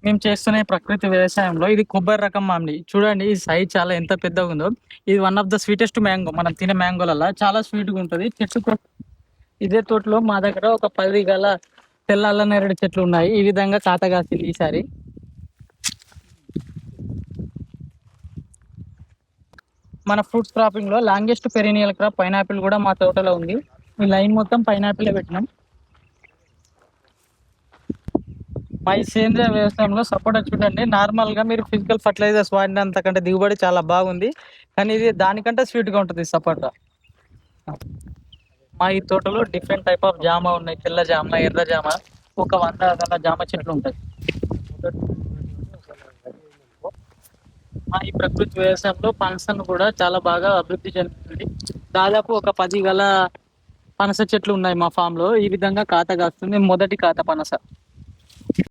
మేము చేస్తున్న ఈ ప్రకృతి వ్యవసాయంలో ఇది కొబ్బరి రకం మామిడి. చూడండి ఈ సైజ్ చాలా ఎంత పెద్దగా ఉందో. ఇది one of the sweetest mango. మనం తినే మ్యాంగోలల్లా చాలా స్వీట్‌గా ఉంటది. ఇదే తోటలో మా దగ్గర ఒక 10 గల తెల్ల అల్ల నేరేడు చెట్లు ఉన్నాయి. ఈ విధంగా కాత కాసింది ఈసారి. మన ఫ్రూట్స్ క్రాపింగ్ లో లాంగెస్ట్ పెరినియల్ క్రాప్ పైనాపిల్ కూడా మా తోటలో ఉంది. ఈ లైన్ మొత్తం పైనాపిల్ పెట్టినాం. మా ఈ సేంద్రియ వ్యవసాయంలో సపోటా చూడండి, నార్మల్ గా మీరు ఫిజికల్ ఫర్టిలైజర్స్ వాడినంతకంటే దిగుబడి చాలా బాగుంది. కానీ ఇది దానికంటే స్వీట్ గా ఉంటుంది సపోటా. మా ఈ తోటలో డిఫరెంట్ టైప్ ఆఫ్ జామ ఉన్నాయి. తెల్ల జామ, ఎర్ర జామ, ఒక 100 గల జామ చెట్లు ఉంటాయి. మా ఈ ప్రకృతి వ్యవసాయంలో పనసను కూడా చాలా బాగా అభివృద్ధి చెందుతుంది. దాదాపు ఒక 10 గల పనస చెట్లు ఉన్నాయి మా ఫామ్ లో. ఈ విధంగా కాత కాస్తుంది మొదటి కాత పనస.